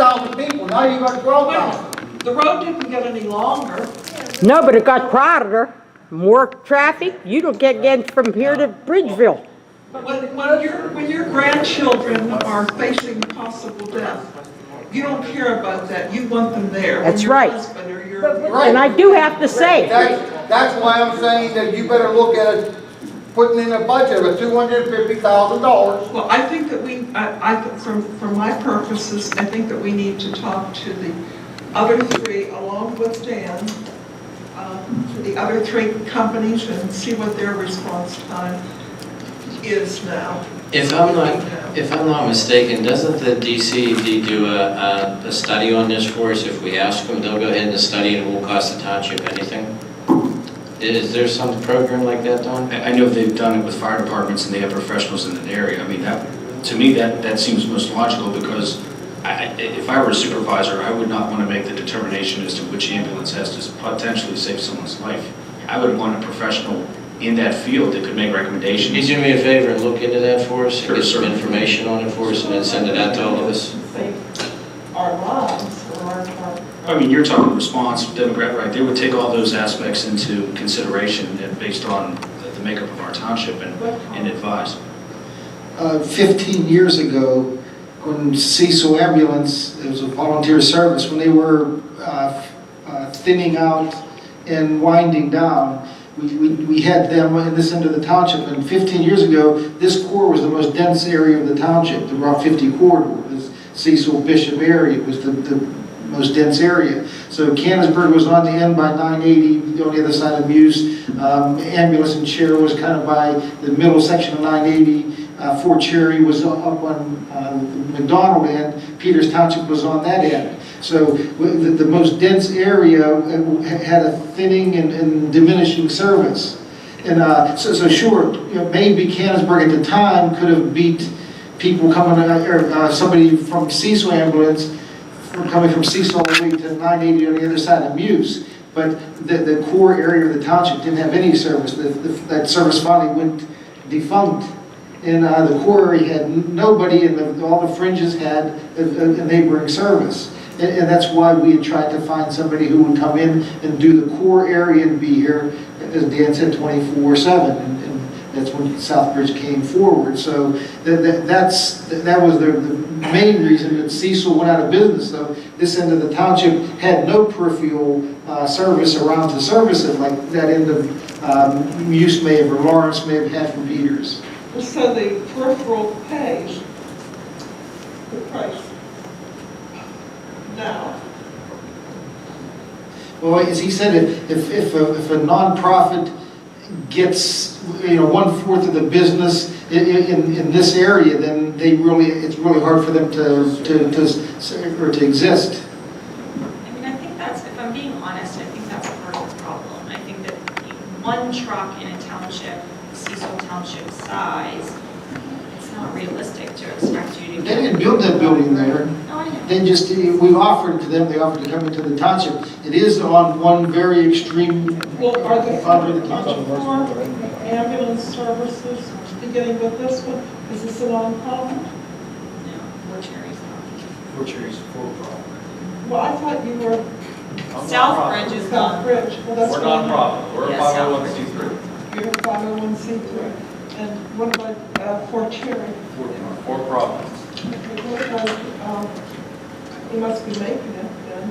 4,000 people, now you got 12,000. The road didn't get any longer. No, but it got crowded. More traffic. You don't get from here to Bridgeville. When your grandchildren are facing possible death, you don't care about that. You want them there. That's When right. Your husband or your Right. And I do have to say, That's why I'm saying that you better look at it, putting in a budget of $250,000. Well, I think that for my purposes, I think that we need to talk to the other three, along with Dan, to the other three companies and see what their response time is now. If I'm not mistaken, doesn't the DCD do a study on this for us? If we ask them, they'll go ahead and study and it won't cost the township anything? Is there some program like that, Don? I know they've done it with fire departments and they have professionals in the area. I mean, to me, that seems most logical because if I were a supervisor, I would not want to make the determination as to which ambulance has to potentially save someone's life. I would want a professional in that field that could make recommendations. Can you do me a favor and look into that for us? Sure, Get some sure. information on it for us and then send it out to all of us? Save our lives or our I mean, you're talking response, demographic, right? They would take all those aspects into consideration and based on the makeup of our township and advise. 15 years ago, when Cecil Ambulance, it was a volunteer service, when they were thinning out and winding down, we had them in this end of the township, and 15 years ago, this core was the most dense area of the township, the Route 50 corridor, this Cecil Bishop area was the most dense area. So Canonsburg was on the end by 980, on the other side of Muse. Ambulance and Chair was kind of by the middle section of 980. Fort Cherry was up on the McDonald end. Peters Township was on that end. So the most dense area had a thinning and diminishing service. And so sure, maybe Canonsburg at the time could have beat people coming, or somebody from Cecil Ambulance coming from Cecil all the way to 980 on the other side of Muse. But the core area of the township didn't have any service. That service finally went defunct. And the core area had nobody, and all the fringes had a neighboring service. And that's why we had tried to find somebody who would come in and do the core area and be here, as Dan said, 24/7. And that's when Southbridge came forward. So that was the main reason that Cecil went out of business. So this end of the township had no peripheral service around to service it like that end of Muse may have, or Lawrence may have had from Peters. So the peripheral pays the price now. Well, as he said, if a nonprofit gets 1/4 of the business in this area, then it's really hard for them to exist. I mean, I think that's, if I'm being honest, I think that's part of the problem. I think that one truck in a township, Cecil Township size, it's not realistic to expect you to. They didn't build that building there. No, I know. We've offered it to them, they offered to come into the township. It is on one very extreme Well, are the boundary of the township. four ambulance services, beginning with this one, is this a non-profit? No, Fort Cherry's not. Fort Cherry's full problem. Well, I thought you were Southbridge is not. Southbridge. Well, that's We're non-profit, we're a Yeah, 501c3. You're a 501c3. And what about Fort Cherry? For profit. What about, you must be making it then.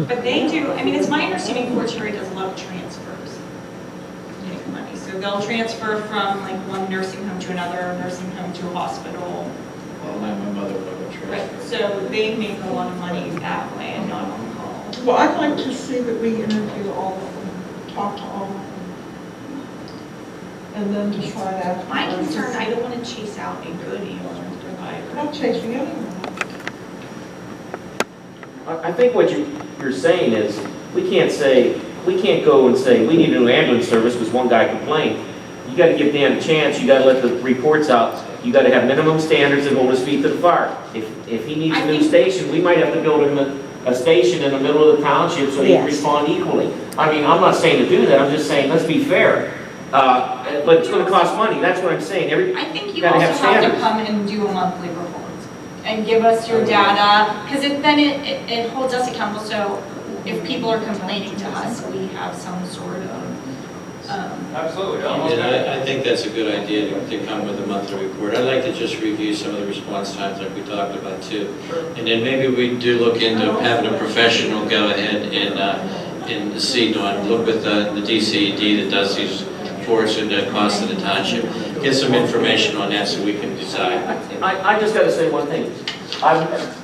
But they do, I mean, it's my understanding Fort Cherry does a lot of transfers. To make money. So they'll transfer from like one nursing home to another, nursing home to a hospital. Well, my mother would have Right. So they make a lot of money that way and not on call. Well, I'd like to see that we interview all of them, talk to all of them, and then decide after. My concern, I don't want to chase out a good ambulance provider. Not chasing anyone. I think what you're saying is, we can't go and say, we need a new ambulance service because one guy complained. You got to give Dan a chance, you got to let the reports out, you got to have minimum standards and hold his feet to the fire. If he needs a new station, we might have to build him a station in the middle of the township so he can respond equally. I mean, I'm not saying to do that, I'm just saying, let's be fair. But it's going to cost money, that's what I'm saying. I think you gotta also have have to standards. come and do a monthly report. and give us your data, because then it holds us accountable, so if people are complaining to us, we have some sort of, Absolutely. I think that's a good idea to come with a monthly report. I'd like to just review some of the response times like we talked about too. And then maybe we do look into having a professional go ahead and see, Dawn, look with the DCED that does these for us and the cost of the township. Get some information on that so we can decide. I just gotta say one thing.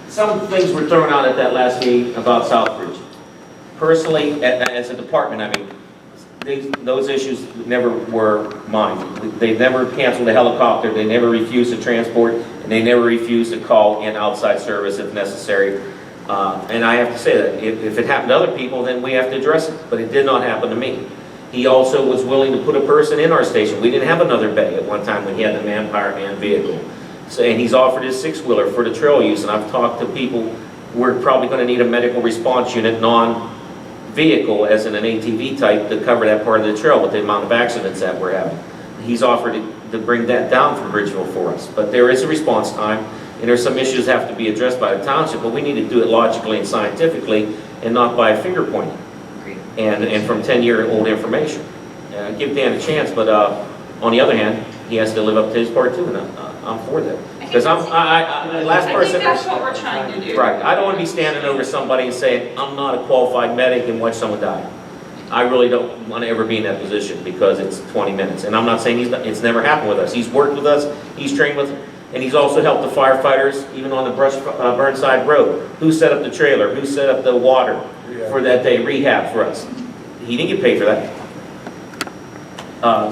Some things were thrown out at that last meeting about Southbridge. Personally, as a department, I mean, those issues never were mine. They never canceled a helicopter, they never refused to transport, and they never refused to call in outside service if necessary. And I have to say that if it happened to other people, then we have to address it, but it did not happen to me. He also was willing to put a person in our station. We didn't have another bay at one time when he had the manpower and vehicle. So, and he's offered his six-wheeler for the trail use, and I've talked to people, we're probably going to need a medical response unit, non-vehicle, as in an ATV type, to cover that part of the trail with the amount of accidents that we're having. He's offered to bring that down from Bridgeville for us. But there is a response time, and there's some issues that have to be addressed by the township, but we need to do it logically and scientifically, and not by finger pointing. And from 10-year-old information. Give Dan a chance, but on the other hand, he has to live up to his part too, and I'm for that. Because last I person. think that's what we're trying to do. Right, I don't want to be standing over somebody and saying, I'm not a qualified medic and watch someone die. I really don't want to ever be in that position because it's 20 minutes. And I'm not saying it's never happened with us. He's worked with us, he's trained with us, and he's also helped the firefighters, even on the Burnside Road. Who set up the trailer? Who set up the water for that day, rehab for us? He didn't get paid for that.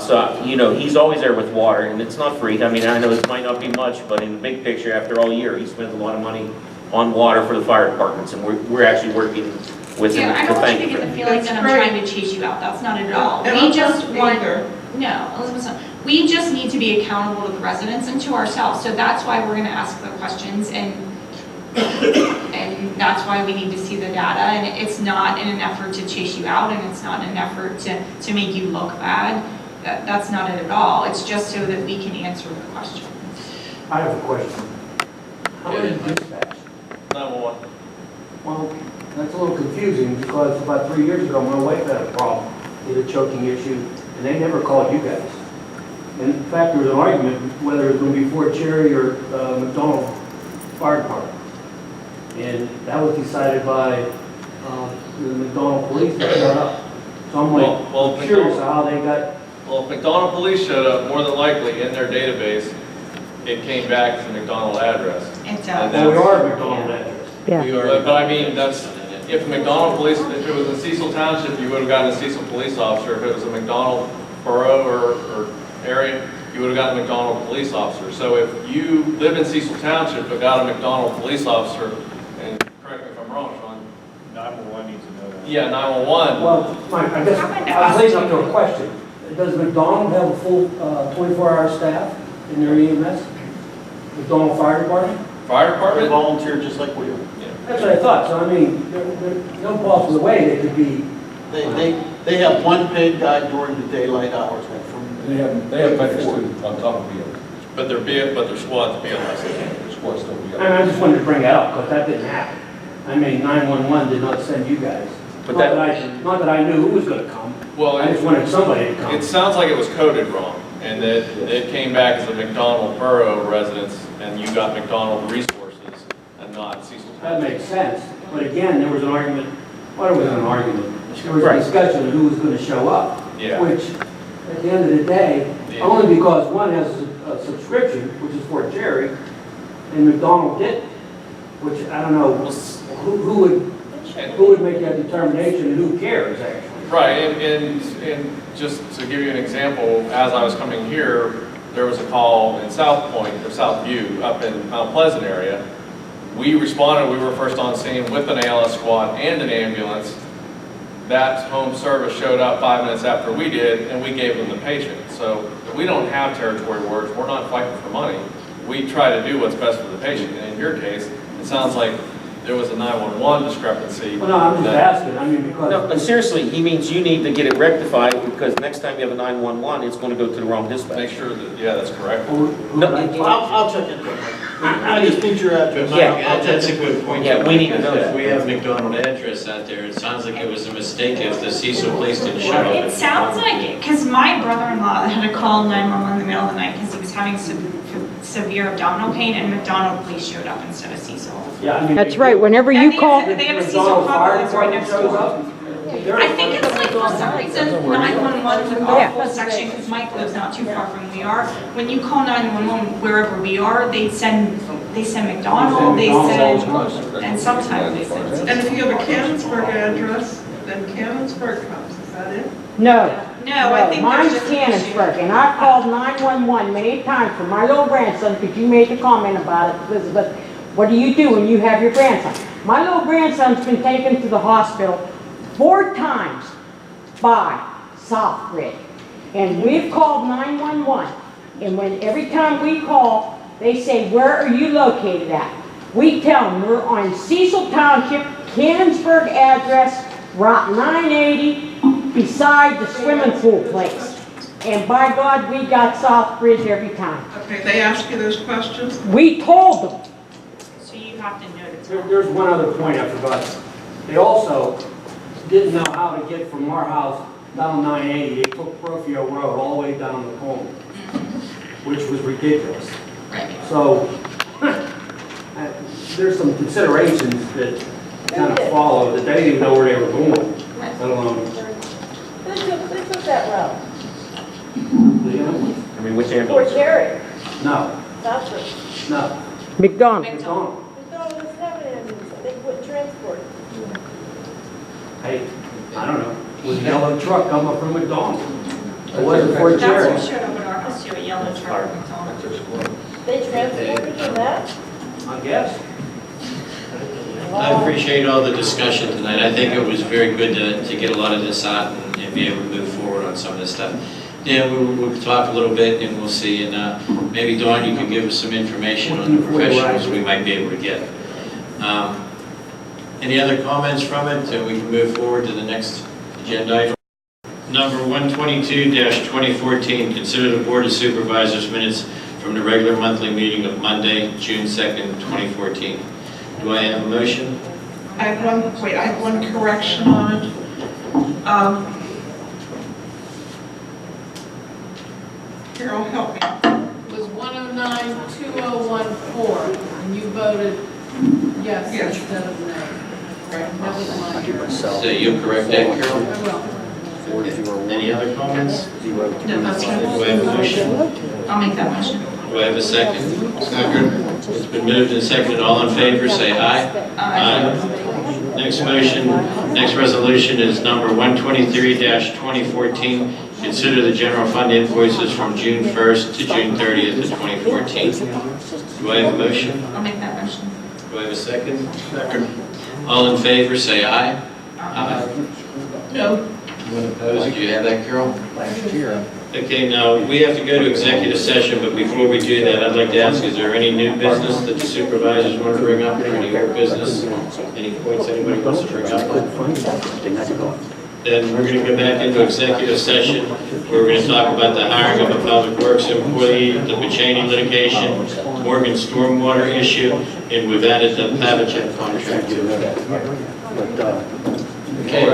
So, you know, he's always there with water, and it's not free. I mean, I know it might not be much, but in the big picture, after all year, he spent a lot of money on water for the fire departments, and we're actually working with him I to don't want you thank to him. get the feeling that I'm That's trying to chase you out, that's not it at all. And We I'm just not want, either. no, Elizabeth, we just need to be accountable to the residents and to ourselves, so that's why we're gonna ask the questions, and that's why we need to see the data, and it's not in an effort to chase you out, and it's not in an effort to make you look bad. That's not it at all, it's just so that we can answer the questions. I have a question. How many dispatch? 911. Well, that's a little confusing because about 3 years ago, my wife had a problem with a choking issue, and they never called you guys. And in fact, there was an argument whether it was going to be Fort Cherry or McDonald Fire Department. And that was decided by the McDonald police that showed up. So I'm Well, like curious how they got. Well, if McDonald police showed up, more than likely in their database, it came back to the McDonald address. It And does. Well, we that's- are McDonald address. Yeah. We are- But I mean, that's, if McDonald police, if it was in Cecil Township, you would have gotten a Cecil police officer. If it was a McDonald borough or area, you would have gotten a McDonald police officer. So if you live in Cecil Township but got a McDonald police officer, and correct me if I'm wrong, Sean. 911 needs to know that. Yeah, 911. Well, Mike, I guess I was leading up to a question. Does McDonald have a full 24-hour staff in their EMS? McDonald Fire Department? Fire They department? volunteer just like we do. That's what I thought, so I mean, there's no possible way they could be. They have one paid guy during the daylight hours. They have medics too, on top of BLS. But their squad's BLS. The squad's still And BLS. I just wanted to bring that up, because that didn't happen. I mean, 911 did not send you guys. But Not that I knew who was gonna come. Well, I just wanted somebody to come. it sounds like it was coded wrong, and that it came back as a McDonald borough residence, and you got McDonald resources and not Cecil That Township. makes sense, but again, there was an argument, well, there wasn't an argument. There was a Right. discussion of who was gonna show up. Yeah. Which, at the end of the day, Yeah. only because one has a subscription, which is Fort Cherry, and McDonald didn't, which I don't know, who would make that determination and who cares, actually? Right, and just to give you an example, as I was coming here, there was a call in South Point, or South View, up in Mount Pleasant area. We responded, we were first on scene with an ALS squad and an ambulance. That home service showed up 5 minutes after we did, and we gave them the patient. So we don't have territory wars, we're not fighting for money. We try to do what's best for the patient, and in your case, it sounds like there was a 911 discrepancy. Well, no, I'm just asking, I mean, No, but because, seriously, he means you need to get it rectified, because next time you have a 911, it's going to go to the wrong Make dispatch. sure that, yeah, that's correct. who No, would I- I'll check into it. I just need your address. But Mike, that's a good point. Yeah, we need to know If that. we have McDonald address out there, it sounds like it was a mistake if the Cecil place didn't show up. It sounds like, because my brother-in-law had to call 911 in the middle of the night because he was having severe abdominal pain, and McDonald police showed up instead of Cecil. Yeah, I mean. That's right, whenever you call, They have a Cecil McDonald's Fire complex right Department next shows door. up. I think it's like for some reason 911 is an awful section because Mike lives not too far from where we are. When you call 911 wherever we are, they send McDonald, they send, and sometimes they send. And if you have a Canonsburg address, then Canonsburg comes, is that it? no. No, I think Mine's there's just an issue. Canonsburg, and I've called 911 many times for my little grandson, because you made the comment about it, Elizabeth. What do you do when you have your grandson? My little grandson's been taken to the hospital 4 times by Southbridge. And we've called 911, and every time we call, they say, where are you located at? We tell them we're on Cecil Township, Canonsburg address, Route 980, beside the swimming pool place. And by God, we got Southbridge every time. Okay, they ask you those questions? We told them. So you have to know There's one other point I forgot. They also didn't know how to get from our house down 980. They took Profio Road all the way down the corner, which was ridiculous. So there's some considerations that kind of follow that they didn't even know where they were going, let alone. Who took that route? I mean, which Fort ambulance? Terry, No, Southbridge. no. McDonald. McDonald. McDonald doesn't have an ambulance, they put transport. Hey, I don't know. It was a yellow truck coming from McDonald. It wasn't Fort That's Terry. what showed up at our house, too, a yellow truck from McDonald's. They transported in that? I guess. I appreciate all the discussion tonight. I think it was very good to get a lot of this out and be able to move forward on some of this stuff. Yeah, we'll talk a little bit and we'll see. And maybe Dawn, you can give us some information on the professionals we might be able to get. Any other comments from it? And we can move forward to the next agenda item. Number 122-2014, consider the Board of Supervisors minutes from the regular monthly meeting of Monday, June 2nd, 2014. Do I have a motion? I have one correction on it. Carol, help me. It was 109-2014, and you voted yes Yes. instead of no. Right. That was mine. So you'll correct that, Carol? I will. Any other comments? No, that's Do I have a motion? I'll make that motion. Do I have a second? Second. It's been moved and seconded. All in favor, say aye. Aye. Next motion, next resolution is number 123-2014. Consider the general fund invoices from June 1st to June 30th of 2014. Do I have a motion? I'll make that motion. Do I have a second? Second. All in favor, say aye. Aye. No. Anyone opposed? Do you have that, Carol? Okay, now, we have to go to executive session, but before we do that, I'd like to ask, is there any new business that the supervisors want to bring up, or any old business? Any points anybody wants to bring up? Then we're going to go back into executive session, where we're going to talk about the hiring of a public works employee, the Pacini litigation, Morgan stormwater issue, and we've added the Pavlicek contract to it. Okay.